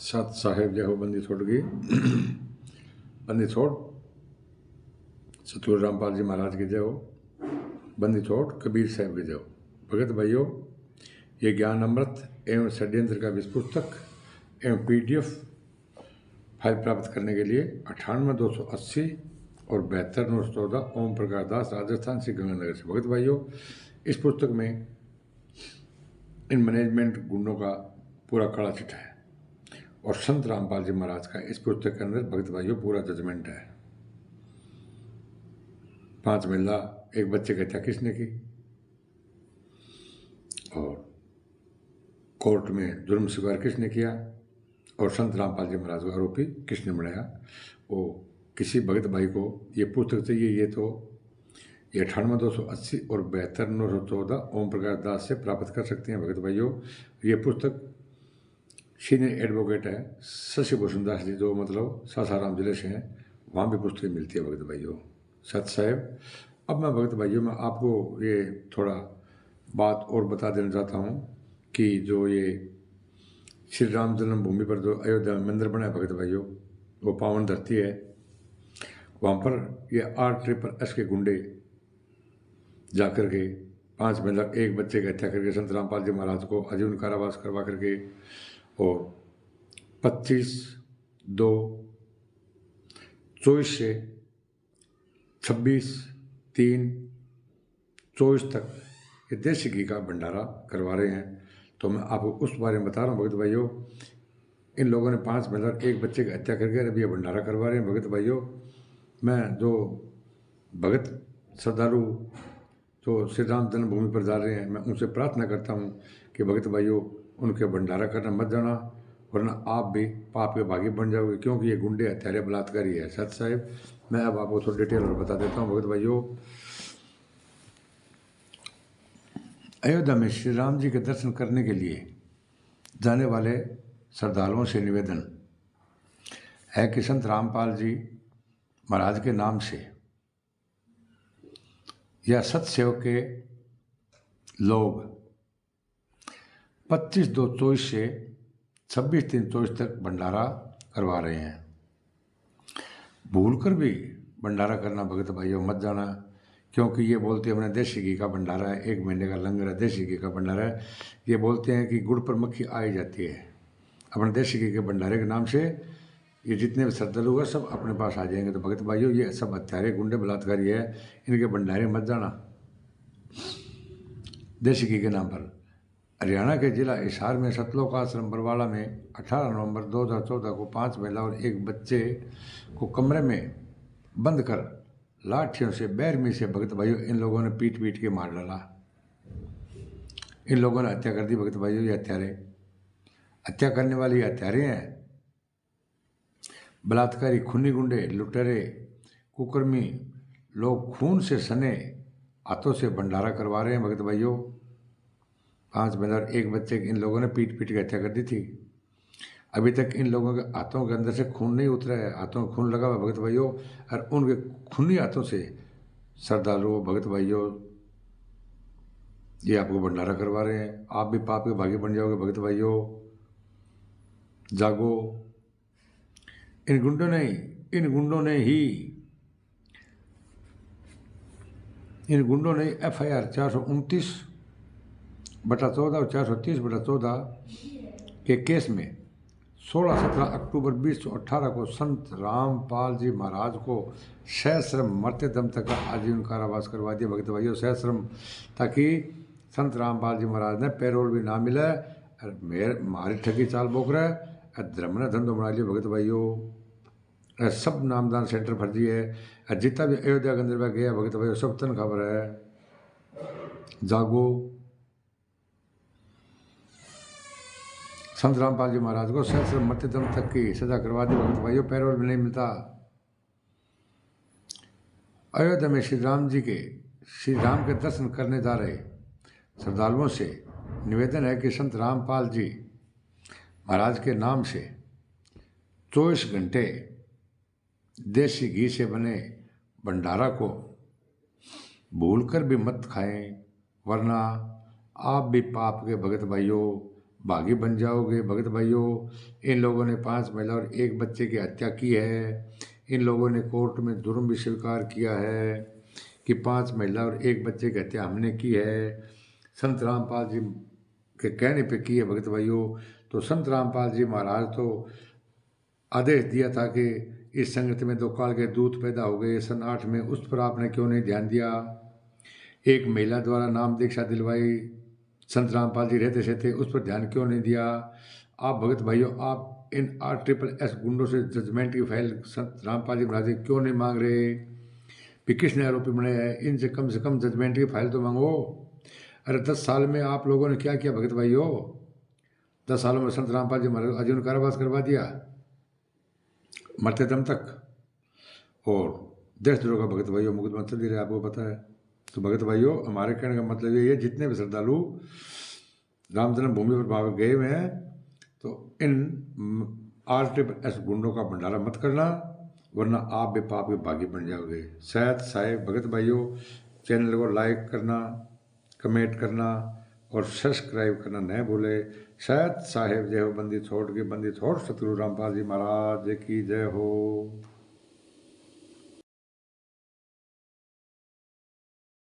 सत साहेब जय हो बंदी छोड़ गई बंदी छोड़ सतगुरु रामपाल जी महाराज की जय हो। बंदी छोड़ कबीर साहब की जय हो। भगत भाइयों, ये ज्ञान अमृत एवं षड्यंत्र का विश्व पुस्तक एवं PDF फाइल प्राप्त करने के लिए 98-280 और 72-914 ओम प्रकाश दास, राजस्थान से गंगानगर से। भगत भाइयों, इस पुस्तक में इन मैनेजमेंट गुंडों का पूरा कड़ा चिट्ठा है और संत रामपाल जी महाराज का इस पुस्तक के अंदर भगत भाइयों पूरा जजमेंट है। 5 महिला एक बच्चे की हत्या किसने की और कोर्ट में जुर्म स्वीकार किसने किया और संत रामपाल जी महाराज को आरोपी किसने बनाया। वो किसी भगत भाई को ये पुस्तक चाहिए, ये तो ये 98-280 और 72-914 ओम प्रकाश दास से प्राप्त कर सकते हैं। भगत भाइयों, ये पुस्तक सीनियर एडवोकेट है शशि भूषण दास जी, जो मतलब सासाराम जिले से हैं, वहाँ भी पुस्तकें मिलती है। भगत भाइयों सत साहेब, अब मैं भगत भाइयों में आपको ये थोड़ा बात और बता देना चाहता हूँ कि जो ये श्री राम जन्मभूमि पर जो अयोध्या में मंदिर बना है भगत भाइयों, वो पावन धरती है। वहाँ पर ये R SSS के गुंडे जाकर के 5 महिला एक बच्चे की हत्या करके संत रामपाल जी महाराज को आजीवन कारावास करवा करके और 25/2/24 से 26/3/24 तक ये देसी घी का भंडारा करवा रहे हैं। तो मैं आपको उस बारे में बता रहा हूँ भगत भाइयों। इन लोगों ने 5 महिला एक बच्चे की हत्या करके अभी ये भंडारा करवा रहे हैं। भगत भाइयों, मैं जो भगत श्रद्धालु जो श्री राम जन्मभूमि पर जा रहे हैं, मैं उनसे प्रार्थना करता हूँ कि भगत भाइयों उनके भंडारा करना मत जाना, वरना आप भी पाप के भागी बन जाओगे, क्योंकि ये गुंडे हत्यारे बलात्कारी है। सत साहिब, मैं अब आपको थोड़ी डिटेल और बता देता हूँ। भगत भाइयों, अयोध्या में श्री राम जी के दर्शन करने के लिए जाने वाले श्रद्धालुओं से निवेदन है कि संत रामपाल जी महाराज के नाम से या सत्सेवक के लोग 25/2/24 से 26/3/24 तक भंडारा करवा रहे हैं। भूलकर भी भंडारा करना भगत भाइयों मत जाना, क्योंकि ये बोलते हैं अपने देसी घी का भंडारा है, 1 महीने का लंगर है, देसी घी का भंडारा है। ये बोलते हैं कि गुड़ पर मक्खी आई जाती है। अपने देसी घी के भंडारे के नाम से ये जितने भी श्रद्धालु हैं सब अपने पास आ जाएंगे। तो भगत भाइयों, ये सब हत्यारे गुंडे बलात्कारी है, इनके भंडारे मत जाना देसी घी के नाम पर। हरियाणा के जिला हिसार में सतलोक आश्रम बरवाला में 18 नवंबर 2014 को 5 महिला और एक बच्चे को कमरे में बंद कर लाठियों से बेरहमी से भगत भाइयों इन लोगों ने पीट के मार डाला। इन लोगों ने हत्या कर दी। भगत भाइयों, ये हत्यारे हत्या करने वाले हत्यारे हैं, बलात्कारी, खूनी गुंडे, लुटेरे, कुकर्मी लोग खून से सने हाथों से भंडारा करवा रहे हैं। भगत भाइयों, 5 महिला और एक बच्चे इन लोगों ने पीट के हत्या कर दी थी। अभी तक इन लोगों के हाथों के अंदर से खून नहीं उतरा है, हाथों में खून लगा हुआ भगत भाइयों, और उनके खूनी हाथों से श्रद्धालु भगत भाइयों ये आपको भंडारा करवा रहे हैं। आप भी पाप के भागी बन जाओगे। भगत भाइयों जागो। इन गुंडों ने FIR 429/14 और 430/14 के केस में 16-17 अक्टूबर 2018 को संत रामपाल जी महाराज को सहश्रम मरते दम तक का आजीवन कारावास करवा दिया। भगत भाइयों सहश्रम, ताकि संत रामपाल जी महाराज ने पैरोल भी ना मिले और मारी ठगी चाल बोक रहे धर्म ने धंधो बना लिया। भगत भाइयों, सब नामदान सेंटर फर्जी है। जितना भी अयोध्या के अंदर में गया भगत भाइयों सब तन खबर है। जागो। संत रामपाल जी महाराज को सहस्र मरते दम तक की सजा करवा दी। भगत भाइयों पैरोल भी नहीं मिलता। अयोध्या में श्री राम के दर्शन करने जा रहे श्रद्धालुओं से निवेदन है कि संत रामपाल जी महाराज के नाम से 24 घंटे देसी घी से बने भंडारा को भूलकर भी मत खाएं, वरना आप भी पाप के भगत भाइयों भागी बन जाओगे। भगत भाइयों, इन लोगों ने 5 महिला और 1 बच्चे की हत्या की है। इन लोगों ने कोर्ट में जुर्म भी स्वीकार किया है कि 5 महिला और 1 बच्चे की हत्या हमने की है। संत रामपाल जी के कहने पे की है भगत भाइयों। तो संत रामपाल जी महाराज तो आदेश दिया था कि इस संगति में 2 काल के दूत पैदा हो गए सन 8 में, उस पर आपने क्यों नहीं ध्यान दिया। एक महिला द्वारा नाम दीक्षा दिलवाई संत रामपाल जी रहते सहते, उस पर ध्यान क्यों नहीं दिया। आप भगत भाइयों, आप इन RSSS गुंडों से जजमेंट की फाइल संत रामपाल जी महाराज क्यों नहीं मांग रहे कि किसने आरोपी बनाया है। इनसे कम जजमेंट की फाइल तो मांगो। अरे 10 साल में आप लोगों ने क्या किया भगत भाइयों। 10 सालों में संत रामपाल जी महाराज आजीवन कारावास करवा दिया मरते दम तक। और देशद्रोह का भगत भाइयों मुकदमा चल ही रहा है, आपको पता है। तो भगत भाइयों, हमारे कहने का मतलब ये है, जितने भी श्रद्धालु राम जन्मभूमि पर भाग गए हुए हैं, तो इन RSSS गुंडों का भंडारा मत करना, वरना आप भी पाप के भागी बन जाओगे। शायद साहेब भगत भाइयों, चैनल को लाइक करना, कमेंट करना और सब्सक्राइब करना न भूले। शायद साहेब जय हो, बंदी छोड़ के बंदी छोड़, सतगुरु रामपाल जी महाराज की जय हो।